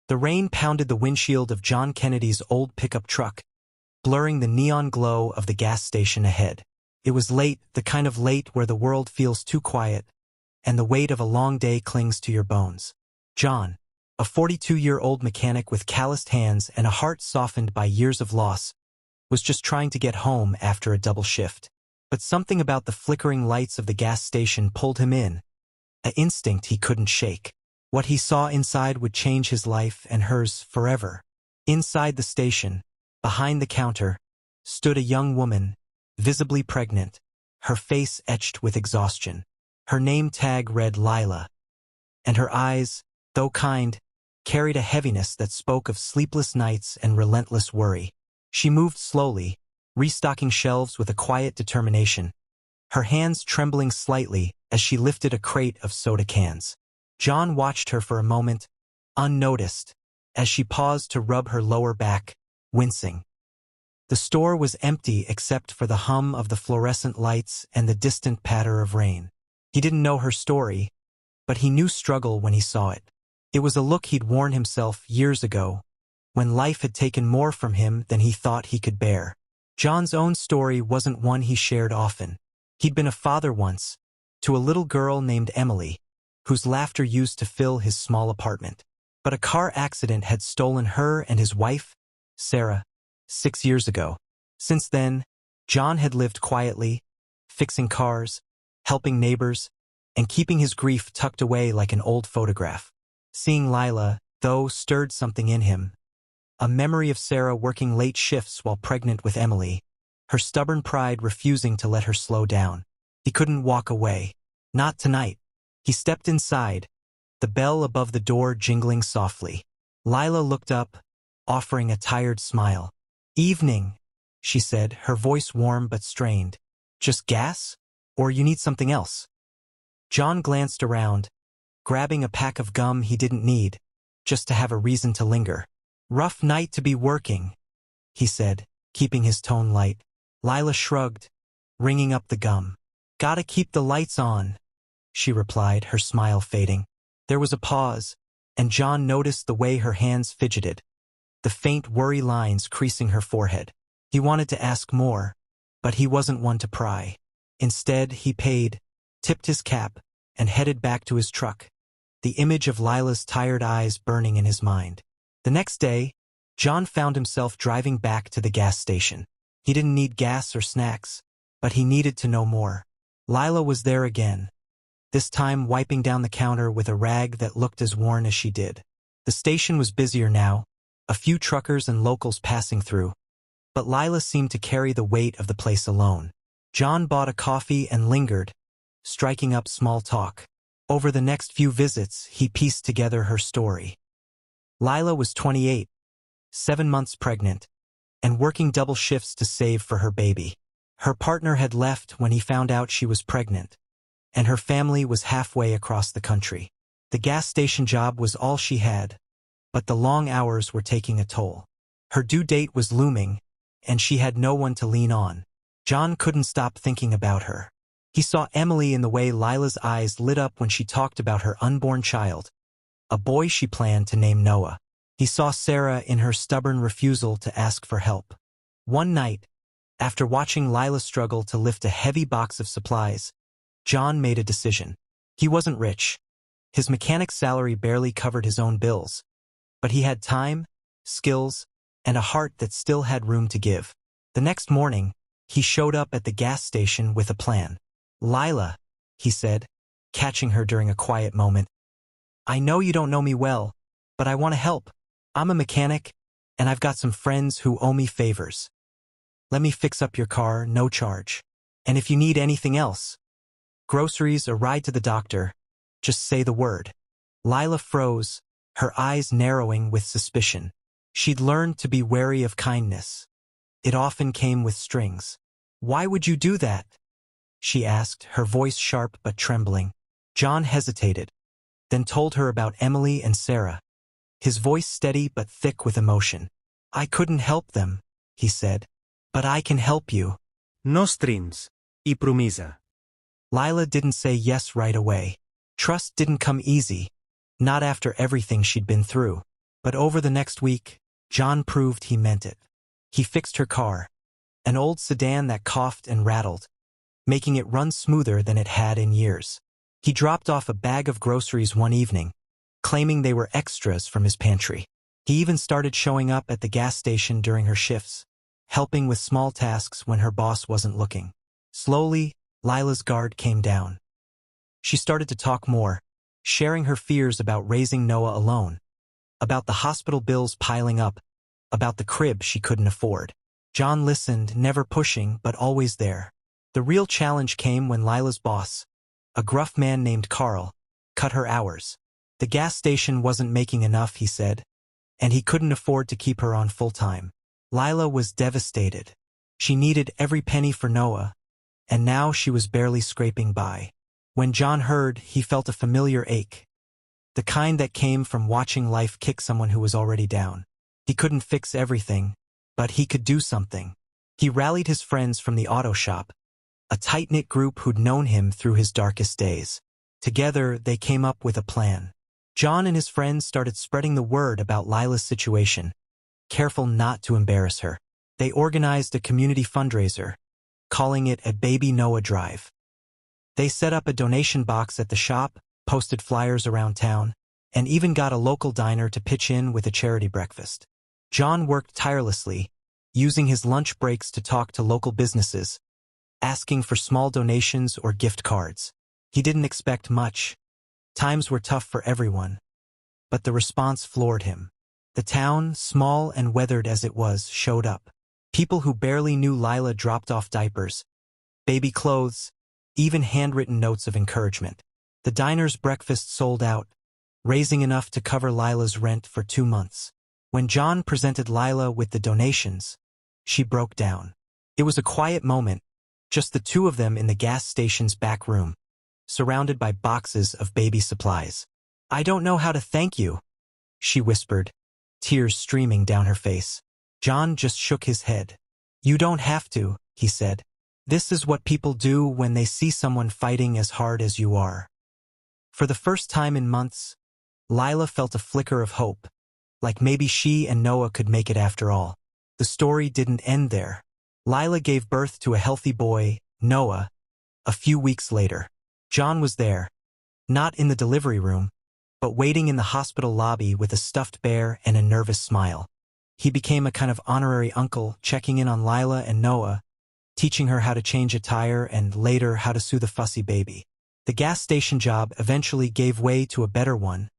The rain pounded the windshield of John Kennedy's old pickup truck, blurring the neon glow of the gas station ahead. It was late, the kind of late where the world feels too quiet, and the weight of a long day clings to your bones. John, a 42-year-old mechanic with calloused hands and a heart softened by years of loss, was just trying to get home after a double shift. But something about the flickering lights of the gas station pulled him in, an instinct he couldn't shake. What he saw inside would change his life and hers forever. Inside the station, behind the counter, stood a young woman, visibly pregnant, her face etched with exhaustion. Her name tag read Lila, and her eyes, though kind, carried a heaviness that spoke of sleepless nights and relentless worry. She moved slowly, restocking shelves with a quiet determination, her hands trembling slightly as she lifted a crate of soda cans. John watched her for a moment, unnoticed, as she paused to rub her lower back, wincing. The store was empty except for the hum of the fluorescent lights and the distant patter of rain. He didn't know her story, but he knew struggle when he saw it. It was a look he'd worn himself years ago, when life had taken more from him than he thought he could bear. John's own story wasn't one he shared often. He'd been a father once, to a little girl named Emily, whose laughter used to fill his small apartment. But a car accident had stolen her and his wife, Sarah, 6 years ago. Since then, John had lived quietly, fixing cars, helping neighbors, and keeping his grief tucked away like an old photograph. Seeing Lila, though, stirred something in him. A memory of Sarah working late shifts while pregnant with Emily, her stubborn pride refusing to let her slow down. He couldn't walk away. Not tonight. He stepped inside, the bell above the door jingling softly. Lila looked up, offering a tired smile. "Evening," she said, her voice warm but strained. "Just gas? Or you need something else?" John glanced around, grabbing a pack of gum he didn't need, just to have a reason to linger. "Rough night to be working," he said, keeping his tone light. Lila shrugged, ringing up the gum. "Gotta keep the lights on," she replied, her smile fading. There was a pause, and John noticed the way her hands fidgeted, the faint worry lines creasing her forehead. He wanted to ask more, but he wasn't one to pry. Instead, he paid, tipped his cap, and headed back to his truck, the image of Lila's tired eyes burning in his mind. The next day, John found himself driving back to the gas station. He didn't need gas or snacks, but he needed to know more. Lila was there again, this time wiping down the counter with a rag that looked as worn as she did. The station was busier now, a few truckers and locals passing through, but Lila seemed to carry the weight of the place alone. John bought a coffee and lingered, striking up small talk. Over the next few visits, he pieced together her story. Lila was 28, 7 months pregnant, and working double shifts to save for her baby. Her partner had left when he found out she was pregnant, and her family was halfway across the country. The gas station job was all she had, but the long hours were taking a toll. Her due date was looming, and she had no one to lean on. John couldn't stop thinking about her. He saw Emily in the way Lila's eyes lit up when she talked about her unborn child, a boy she planned to name Noah. He saw Sarah in her stubborn refusal to ask for help. One night, after watching Lila struggle to lift a heavy box of supplies, John made a decision. He wasn't rich. His mechanic's salary barely covered his own bills, but he had time, skills, and a heart that still had room to give. The next morning, he showed up at the gas station with a plan. "Lila," he said, catching her during a quiet moment, "I know you don't know me well, but I want to help. I'm a mechanic, and I've got some friends who owe me favors. Let me fix up your car, no charge. And if you need anything else, groceries, a ride to the doctor, just say the word." Lila froze, her eyes narrowing with suspicion. She'd learned to be wary of kindness. It often came with strings. "Why would you do that?" she asked, her voice sharp but trembling. John hesitated, then told her about Emily and Sarah, his voice steady but thick with emotion. "I couldn't help them," he said, "but I can help you." No strings. I promesa. Lila didn't say yes right away. Trust didn't come easy, not after everything she'd been through. But over the next week, John proved he meant it. He fixed her car, an old sedan that coughed and rattled, making it run smoother than it had in years. He dropped off a bag of groceries one evening, claiming they were extras from his pantry. He even started showing up at the gas station during her shifts, helping with small tasks when her boss wasn't looking. Slowly, Lila's guard came down. She started to talk more, sharing her fears about raising Noah alone, about the hospital bills piling up, about the crib she couldn't afford. John listened, never pushing but always there. The real challenge came when Lila's boss, a gruff man named Carl, cut her hours. The gas station wasn't making enough, he said, and he couldn't afford to keep her on full-time. Lila was devastated. She needed every penny for Noah, and now she was barely scraping by. When John heard, he felt a familiar ache, the kind that came from watching life kick someone who was already down. He couldn't fix everything, but he could do something. He rallied his friends from the auto shop, a tight-knit group who'd known him through his darkest days. Together, they came up with a plan. John and his friends started spreading the word about Lila's situation, careful not to embarrass her. They organized a community fundraiser, calling it a Baby Noah Drive. They set up a donation box at the shop, posted flyers around town, and even got a local diner to pitch in with a charity breakfast. John worked tirelessly, using his lunch breaks to talk to local businesses, asking for small donations or gift cards. He didn't expect much. Times were tough for everyone, but the response floored him. The town, small and weathered as it was, showed up. People who barely knew Lila dropped off diapers, baby clothes, even handwritten notes of encouragement. The diner's breakfast sold out, raising enough to cover Lila's rent for 2 months. When John presented Lila with the donations, she broke down. It was a quiet moment, just the two of them in the gas station's back room, surrounded by boxes of baby supplies. "I don't know how to thank you," she whispered, tears streaming down her face. John just shook his head. "You don't have to," he said. "This is what people do when they see someone fighting as hard as you are." For the first time in months, Lila felt a flicker of hope, like maybe she and Noah could make it after all. The story didn't end there. Lila gave birth to a healthy boy, Noah, a few weeks later. John was there, not in the delivery room, but waiting in the hospital lobby with a stuffed bear and a nervous smile. He became a kind of honorary uncle, checking in on Lila and Noah, teaching her how to change a tire and later how to soothe a fussy baby. The gas station job eventually gave way to a better one,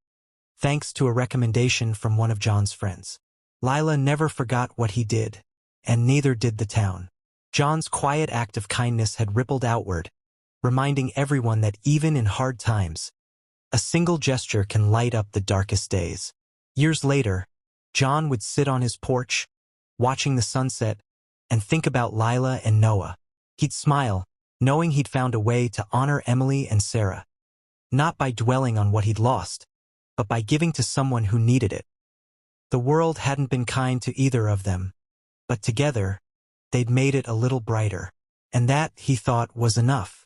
thanks to a recommendation from one of John's friends. Lila never forgot what he did, and neither did the town. John's quiet act of kindness had rippled outward, reminding everyone that even in hard times, a single gesture can light up the darkest days. Years later, John would sit on his porch, watching the sunset, and think about Lila and Noah. He'd smile, knowing he'd found a way to honor Emily and Sarah, not by dwelling on what he'd lost, but by giving to someone who needed it. The world hadn't been kind to either of them, but together, they'd made it a little brighter. And that, he thought, was enough.